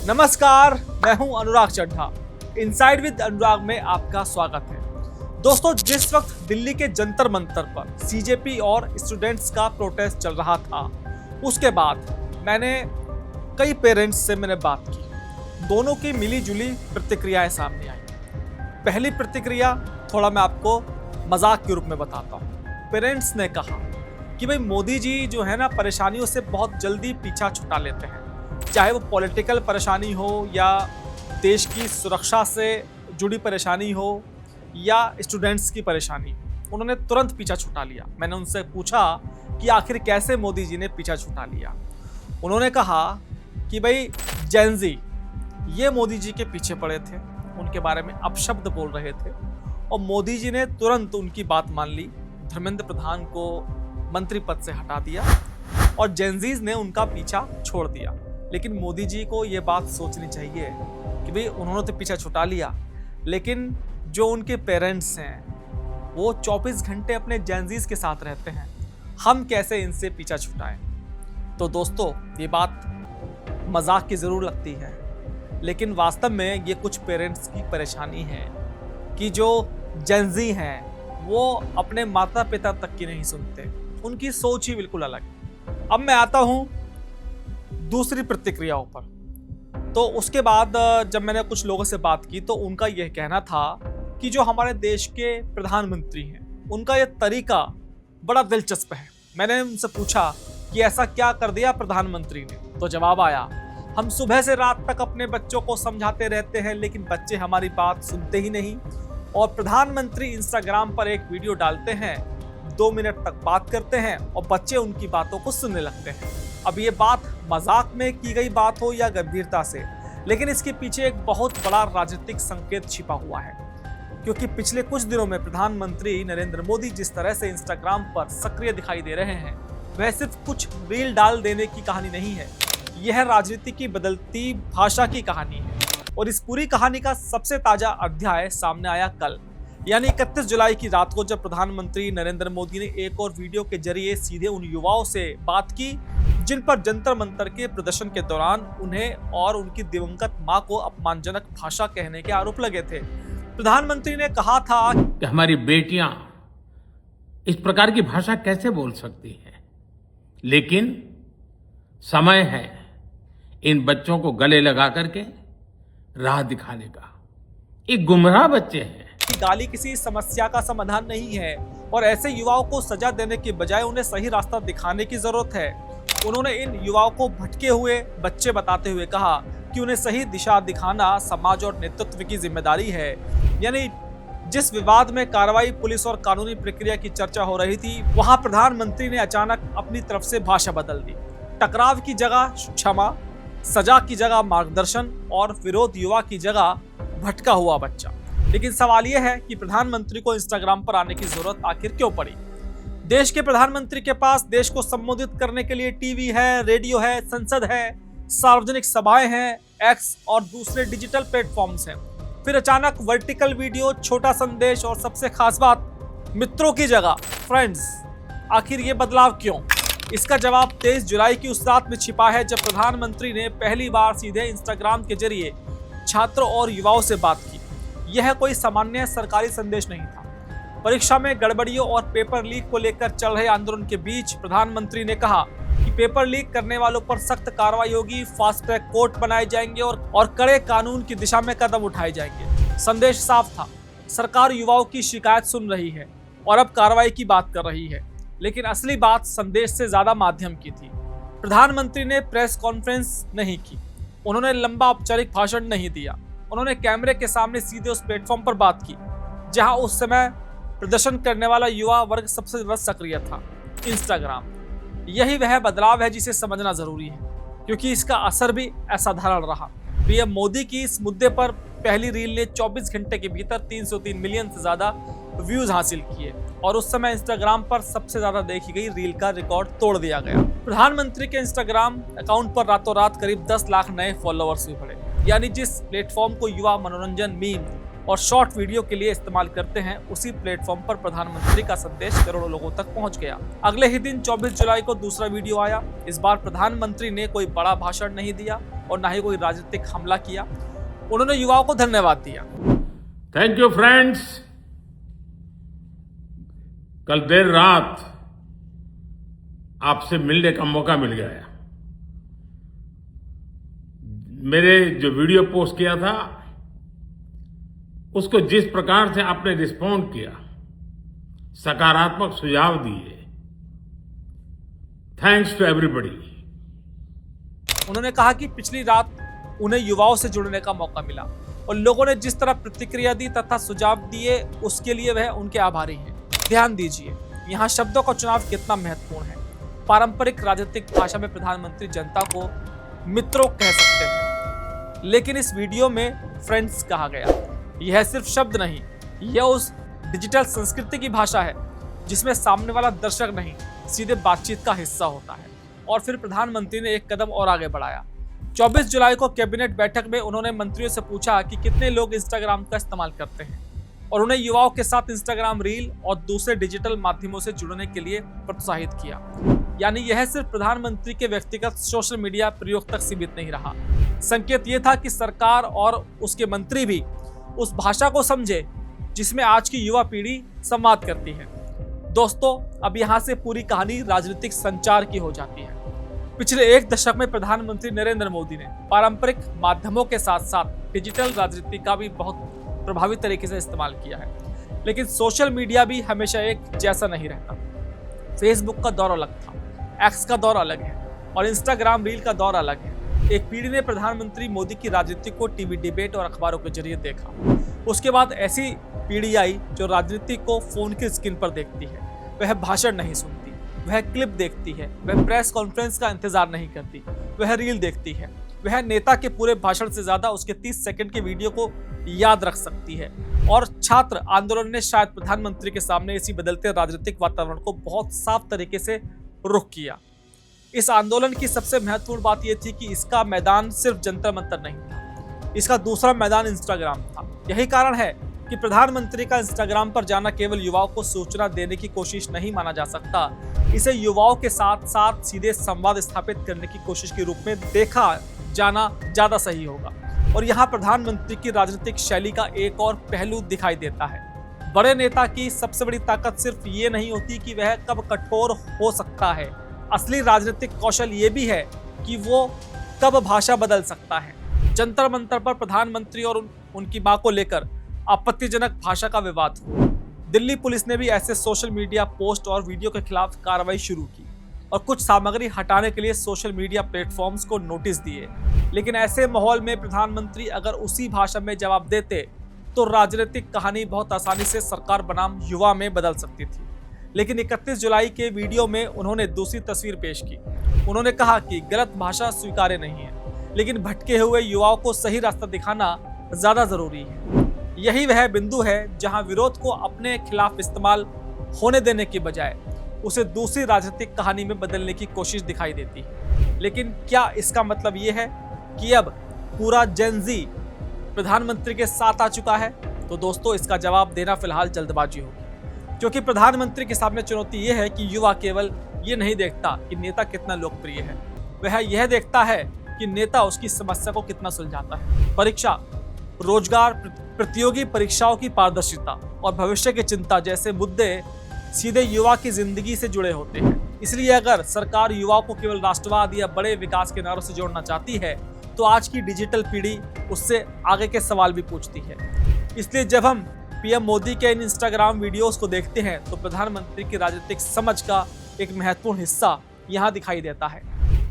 नमस्कार, मैं हूं अनुराग चड्ढा। इनसाइड विद अनुराग में आपका स्वागत है। दोस्तों, जिस वक्त दिल्ली के जंतर मंतर पर सीजेपी और स्टूडेंट्स का प्रोटेस्ट चल रहा था, उसके बाद मैंने कई पेरेंट्स से बात की। दोनों की मिली जुली प्रतिक्रियाएं सामने आई। पहली प्रतिक्रिया थोड़ा मैं आपको मजाक के रूप में बताता हूँ। पेरेंट्स ने कहा कि भाई मोदी जी जो है ना, परेशानियों से बहुत जल्दी पीछा छुटा लेते हैं, चाहे वो पॉलिटिकल परेशानी हो या देश की सुरक्षा से जुड़ी परेशानी हो या स्टूडेंट्स की परेशानी। उन्होंने तुरंत पीछा छुटा लिया। मैंने उनसे पूछा कि आखिर कैसे मोदी जी ने पीछा छुटा लिया। उन्होंने कहा कि भाई जेनजी ये मोदी जी के पीछे पड़े थे, उनके बारे में अपशब्द बोल रहे थे और मोदी जी ने तुरंत उनकी बात मान ली, धर्मेंद्र प्रधान को मंत्री पद से हटा दिया और जेनजीज ने उनका पीछा छोड़ दिया। लेकिन मोदी जी को ये बात सोचनी चाहिए कि भाई उन्होंने तो पीछा छुटा लिया, लेकिन जो उनके पेरेंट्स हैं वो 24 घंटे अपने जेनजीज के साथ रहते हैं। हम कैसे इनसे पीछा छुटाएं? तो दोस्तों, ये बात मजाक की ज़रूर लगती है, लेकिन वास्तव में ये कुछ पेरेंट्स की परेशानी है कि जो जेनजी हैं वो अपने माता पिता तक की नहीं सुनते। उनकी सोच ही बिल्कुल अलग। अब मैं आता हूँ दूसरी प्रतिक्रियाओं पर। तो उसके बाद जब मैंने कुछ लोगों से बात की तो उनका यह कहना था कि जो हमारे देश के प्रधानमंत्री हैं उनका यह तरीका बड़ा दिलचस्प है। मैंने उनसे पूछा कि ऐसा क्या कर दिया प्रधानमंत्री ने, तो जवाब आया, हम सुबह से रात तक अपने बच्चों को समझाते रहते हैं लेकिन बच्चे हमारी बात सुनते ही नहीं। और प्रधानमंत्री इंस्टाग्राम पर एक वीडियो डालते हैं, 2 मिनट तक बात करते हैं और बच्चे उनकी बातों को सुनने लगते हैं। अब ये बात मजाक में की गई बात हो या गंभीरता से, लेकिन इसके पीछे एक बहुत बड़ा राजनीतिक संकेत छिपा हुआ है। क्योंकि पिछले कुछ दिनों में प्रधानमंत्री नरेंद्र मोदी जिस तरह से इंस्टाग्राम पर सक्रिय दिखाई दे रहे हैं, वह सिर्फ कुछ रील डाल देने की कहानी नहीं है। यह राजनीति की बदलती भाषा की कहानी है। और इस पूरी कहानी का सबसे ताजा अध्याय सामने आया कल, यानी 31 जुलाई की रात को, जब प्रधानमंत्री नरेंद्र मोदी ने एक और वीडियो के जरिए सीधे उन युवाओं से बात की जिन पर जंतर मंतर के प्रदर्शन के दौरान उन्हें और उनकी दिवंगत मां को अपमानजनक भाषा कहने के आरोप लगे थे। प्रधानमंत्री ने कहा था कि हमारी बेटियां इस प्रकार की भाषा कैसे बोल सकती हैं, लेकिन समय है इन बच्चों को गले लगा करके राह दिखाने का। ये गुमराह बच्चे हैं। गाली किसी समस्या का समाधान नहीं है और ऐसे युवाओं को सजा देने के बजाय उन्हें सही रास्ता दिखाने की जरूरत है। उन्होंने इन युवाओं को भटके हुए बच्चे बताते हुए कहा कि उन्हें सही दिशा दिखाना समाज और नेतृत्व की जिम्मेदारी है। यानी जिस विवाद में कार्रवाई, पुलिस और कानूनी प्रक्रिया की चर्चा हो रही थी, वहां प्रधानमंत्री ने अचानक अपनी तरफ से भाषा बदल दी। टकराव की जगह क्षमा, सजा की जगह मार्गदर्शन और विरोध युवा की जगह भटका हुआ बच्चा। लेकिन सवाल यह है कि प्रधानमंत्री को इंस्टाग्राम पर आने की जरूरत आखिर क्यों पड़ी? देश के प्रधानमंत्री के पास देश को संबोधित करने के लिए टीवी है, रेडियो है, संसद है, सार्वजनिक सभाएं हैं, एक्स और दूसरे डिजिटल प्लेटफॉर्म्स हैं। फिर अचानक वर्टिकल वीडियो, छोटा संदेश और सबसे खास बात, मित्रों की जगह फ्रेंड्स। आखिर ये बदलाव क्यों? इसका जवाब 23 जुलाई की उस रात में छिपा है जब प्रधानमंत्री ने पहली बार सीधे इंस्टाग्राम के जरिए छात्रों और युवाओं से बात की। यह कोई सामान्य सरकारी संदेश नहीं था। परीक्षा में गड़बड़ियों और पेपर लीक को लेकर चल रहे आंदोलन के बीच प्रधानमंत्री ने कहा कि पेपर लीक करने वालों पर सख्त कार्रवाई होगी, फास्ट ट्रैक कोर्ट बनाए जाएंगे और कड़े कानून की दिशा में कदम उठाए जाएंगे। संदेश साफ था, सरकार युवाओं की शिकायत सुन रही है और अब कार्रवाई की बात कर रही है। लेकिन असली बात संदेश से ज्यादा माध्यम की थी। प्रधानमंत्री ने प्रेस कॉन्फ्रेंस नहीं की, उन्होंने लंबा औपचारिक भाषण नहीं दिया। उन्होंने कैमरे के सामने सीधे उस प्लेटफॉर्म पर बात की जहां उस समय प्रदर्शन करने वाला युवा वर्ग सबसे ज्यादा सक्रिय था, इंस्टाग्राम। यही वह बदलाव है जिसे समझना जरूरी है, क्योंकि इसका असर भी असाधारण रहा। पीएम मोदी की इस मुद्दे पर पहली रील ने 24 घंटे के भीतर 303 मिलियन से ज्यादा व्यूज हासिल किए और उस समय इंस्टाग्राम पर सबसे ज्यादा देखी गई रील का रिकॉर्ड तोड़ दिया गया। प्रधानमंत्री के इंस्टाग्राम अकाउंट पर रातों रात करीब 10 लाख नए फॉलोअर्स भी बढ़े। यानी जिस प्लेटफॉर्म को युवा मनोरंजन, मीम और शॉर्ट वीडियो के लिए इस्तेमाल करते हैं, उसी प्लेटफॉर्म पर प्रधानमंत्री का संदेश करोड़ों लोगों तक पहुंच गया। अगले ही दिन 24 जुलाई को दूसरा वीडियो आया। इस बार प्रधानमंत्री ने कोई बड़ा भाषण नहीं दिया और न ही कोई राजनीतिक हमला किया। उन्होंने युवाओं को धन्यवाद दिया। Thank you friends. कल देर रात आपसे मिलने का मौका मिल गया। मेरे जो वीडियो पोस्ट किया था उसको जिस प्रकार से आपने रिस्पॉन्ड किया, सकारात्मक सुझाव दिए, थैंक्स टू एवरीबॉडी। उन्होंने कहा कि पिछली रात उन्हें युवाओं से जुड़ने का मौका मिला और लोगों ने जिस तरह प्रतिक्रिया दी तथा सुझाव दिए उसके लिए वह उनके आभारी हैं। ध्यान दीजिए, यहाँ शब्दों का चुनाव कितना महत्वपूर्ण है। पारंपरिक राजनीतिक भाषा में प्रधानमंत्री जनता को मित्रों कह सकते हैं, लेकिन इस वीडियो में फ्रेंड्स कहा गया। यह सिर्फ शब्द नहीं, यह उस डिजिटल संस्कृति की भाषा है जिसमें सामने वाला दर्शक नहीं, सीधे बातचीत का हिस्सा होता है। और फिर प्रधानमंत्री ने एक कदम और आगे बढ़ाया। 24 जुलाई को कैबिनेट बैठक में उन्होंने मंत्रियों से पूछा कि कितने लोग इंस्टाग्राम का इस्तेमाल करते हैं और उन्हें युवाओं के साथ इंस्टाग्राम रील और दूसरे डिजिटल माध्यमों से जुड़ने के लिए प्रोत्साहित किया। यानी यह सिर्फ प्रधानमंत्री के व्यक्तिगत सोशल मीडिया प्रयोग तक सीमित नहीं रहा। संकेत यह था कि सरकार और उसके मंत्री भी उस भाषा को समझे जिसमें आज की युवा पीढ़ी संवाद करती है। दोस्तों, अब यहाँ से पूरी कहानी राजनीतिक संचार की हो जाती है। पिछले एक दशक में प्रधानमंत्री नरेंद्र मोदी ने पारंपरिक माध्यमों के साथ साथ डिजिटल राजनीति का भी बहुत प्रभावी तरीके से इस्तेमाल किया है। लेकिन सोशल मीडिया भी हमेशा एक जैसा नहीं रहता। फेसबुक का दौर अलग था, एक्स का दौर अलग है और इंस्टाग्राम रील का दौर अलग है। एक पीढ़ी ने प्रधानमंत्री मोदी की राजनीति को टीवी डिबेट और अखबारों के जरिए देखा। उसके बाद ऐसी पीढ़ी आई जो राजनीति को फोन की स्क्रीन पर देखती है। वह भाषण नहीं सुनती, वह क्लिप देखती है, वह प्रेस कॉन्फ्रेंस का इंतजार नहीं करती, वह रील देखती है। वह नेता के पूरे भाषण से ज्यादा उसके 30 सेकंड के वीडियो को याद रख सकती है। और छात्र आंदोलन ने शायद प्रधानमंत्री के सामने इसी बदलते राजनीतिक वातावरण को बहुत साफ तरीके से रुख किया। इस आंदोलन की सबसे महत्वपूर्ण बात यह थी कि इसका मैदान सिर्फ जंतर मंतर नहीं था, इसका दूसरा मैदान इंस्टाग्राम था। यही कारण है कि प्रधानमंत्री का इंस्टाग्राम पर जाना केवल युवाओं को सूचना देने की कोशिश नहीं माना जा सकता, इसे युवाओं के साथ साथ सीधे संवाद स्थापित करने की कोशिश के रूप में देखा जाना ज्यादा सही होगा। और यहाँ प्रधानमंत्री की राजनीतिक शैली का एक और पहलू दिखाई देता है। बड़े नेता की सबसे बड़ी ताकत सिर्फ ये नहीं होती कि वह कब कठोर हो सकता है, असली राजनीतिक कौशल ये भी है कि वो कब भाषा बदल सकता है। जंतर मंतर पर प्रधानमंत्री और उनकी मां को लेकर आपत्तिजनक भाषा का विवाद हुआ। दिल्ली पुलिस ने भी ऐसे सोशल मीडिया पोस्ट और वीडियो के खिलाफ कार्रवाई शुरू की और कुछ सामग्री हटाने के लिए सोशल मीडिया प्लेटफॉर्म्स को नोटिस दिए। लेकिन ऐसे माहौल में प्रधानमंत्री अगर उसी भाषा में जवाब देते तो राजनीतिक कहानी बहुत आसानी से सरकार बनाम युवा में बदल सकती थी। लेकिन 31 जुलाई के वीडियो में उन्होंने दूसरी तस्वीर पेश की। उन्होंने कहा कि गलत भाषा स्वीकार्य नहीं है, लेकिन भटके हुए युवाओं को सही रास्ता दिखाना ज्यादा जरूरी है। यही वह बिंदु है जहां विरोध को अपने खिलाफ इस्तेमाल होने देने की बजाय उसे दूसरी राजनीतिक कहानी में बदलने की कोशिश दिखाई देती है। लेकिन क्या इसका मतलब ये है कि अब पूरा जेन ज़ी प्रधानमंत्री के साथ आ चुका है? तो दोस्तों, इसका जवाब देना फिलहाल जल्दबाजी होगी, क्योंकि प्रधानमंत्री के सामने चुनौती ये है कि युवा केवल ये नहीं देखता कि नेता कितना लोकप्रिय है, वह यह देखता है कि नेता उसकी समस्या को कितना सुलझाता है। परीक्षा, रोजगार, प्रतियोगी परीक्षाओं की पारदर्शिता और भविष्य की चिंता जैसे मुद्दे सीधे युवा की जिंदगी से जुड़े होते हैं। इसलिए अगर सरकार युवाओं को केवल राष्ट्रवाद या बड़े विकास के नारों से जोड़ना चाहती है तो आज की डिजिटल पीढ़ी उससे आगे के सवाल भी पूछती है। इसलिए जब हम पीएम मोदी के इन इंस्टाग्राम वीडियोस को देखते हैं तो प्रधानमंत्री की राजनीतिक समझ का एक महत्वपूर्ण हिस्सा यहाँ दिखाई देता है।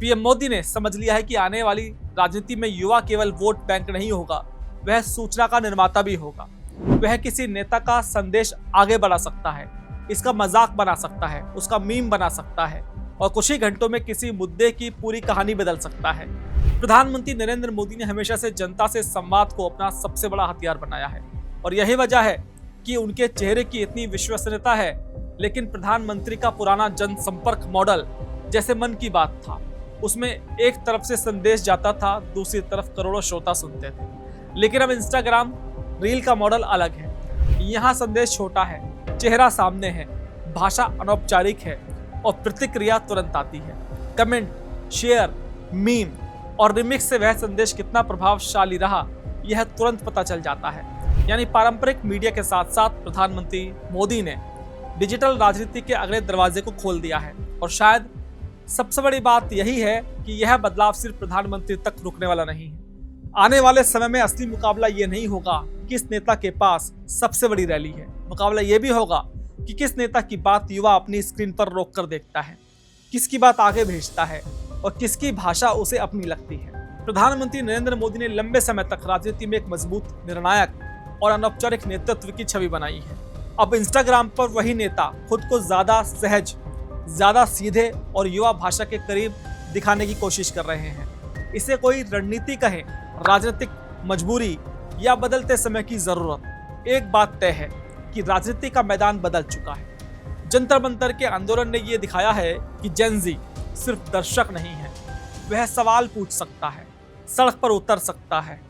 पीएम मोदी ने समझ लिया है कि आने वाली राजनीति में युवा केवल वोट बैंक नहीं होगा, वह सूचना का निर्माता भी होगा। वह किसी नेता का संदेश आगे बढ़ा सकता है, इसका मजाक बना सकता है, उसका मीम बना सकता है और कुछ ही घंटों में किसी मुद्दे की पूरी कहानी बदल सकता है। प्रधानमंत्री नरेंद्र मोदी ने हमेशा से जनता से संवाद को अपना सबसे बड़ा हथियार बनाया है और यही वजह है कि उनके चेहरे की इतनी विश्वसनीयता है। लेकिन प्रधानमंत्री का पुराना जनसंपर्क मॉडल जैसे मन की बात था, उसमें एक तरफ से संदेश जाता था, दूसरी तरफ करोड़ों श्रोता सुनते थे। लेकिन अब इंस्टाग्राम रील का मॉडल अलग है। यहाँ संदेश छोटा है, चेहरा सामने है, भाषा अनौपचारिक है और प्रतिक्रिया तुरंत आती है। कमेंट, शेयर, मीम और रिमिक्स से वह संदेश कितना प्रभावशाली रहा, यह तुरंत पता चल जाता है। यानी पारंपरिक मीडिया के साथ साथ प्रधानमंत्री मोदी ने डिजिटल राजनीति के अगले दरवाजे को खोल दिया है। और शायद सबसे बड़ी बात यही है कि यह बदलाव सिर्फ प्रधानमंत्री तक रुकने वाला नहीं है। आने वाले समय में असली मुकाबला ये नहीं होगा कि किस नेता के पास सबसे बड़ी रैली है। मुकाबला ये भी होगा कि किस नेता की बात युवा अपनी स्क्रीन पर रोक कर देखता है, किसकी बात आगे भेजता है और किसकी भाषा उसे अपनी लगती है। प्रधानमंत्री नरेंद्र मोदी ने लंबे समय तक राजनीति में एक मजबूत, निर्णायक और अनौपचारिक नेतृत्व की छवि बनाई है। अब इंस्टाग्राम पर वही नेता खुद को ज्यादा सहज, ज्यादा सीधे और युवा भाषा के करीब दिखाने की कोशिश कर रहे हैं। इसे कोई रणनीति कहें, राजनीतिक मजबूरी या बदलते समय की जरूरत, एक बात तय है कि राजनीति का मैदान बदल चुका है। जंतर मंतर के आंदोलन ने यह दिखाया है कि जेन ज़ी सिर्फ दर्शक नहीं है, वह सवाल पूछ सकता है, सड़क पर उतर सकता है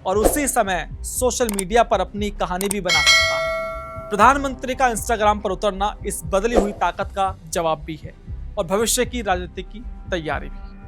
और उसी समय सोशल मीडिया पर अपनी कहानी भी बना सकता है। प्रधानमंत्री का इंस्टाग्राम पर उतरना इस बदली हुई ताकत का जवाब भी है और भविष्य की राजनीति की तैयारी भी।